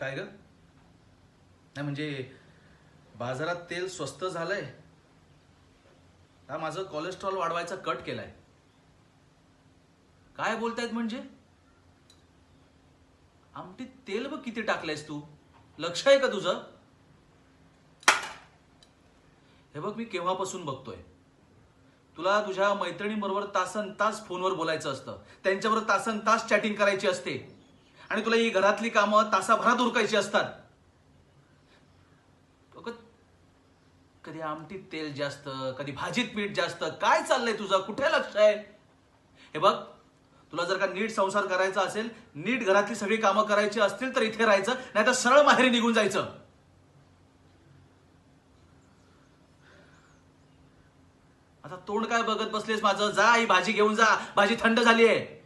काय ग? नाही म्हणजे बाजारात तेल स्वस्त झालंय का माझं कोलेस्ट्रॉल वाढवायचा कट केलाय? काय बोलतायत म्हणजे? आमटीत तेल बघ किती टाकलंयस तू, लक्ष आहे का तुझं? हे बघ मी केव्हापासून बघतोय, तुला तुझ्या मैत्रिणींबरोबर तासन तास फोनवर बोलायचं असतं, त्यांच्याबरोबर तासन तास चॅटिंग करायची असते आणि तुला ही घरातली कामं तासाभरात उरकायची असतात. कधी आमटीत तेल जास्त, कधी भाजीत मीठ जास्त. काय चाललंय तुझं? कुठे लक्ष आहे? हे बघ, तुला जर का नीट संसार करायचा असेल, नीट घरातली सगळी कामं करायची असतील तर इथे राहायचं, नाही तर सरळ माहेरी निघून जायचं. आता तोंड काय बघत बसलेस माझं? जा ही भाजी घेऊन जा, भाजी थंड झालीये.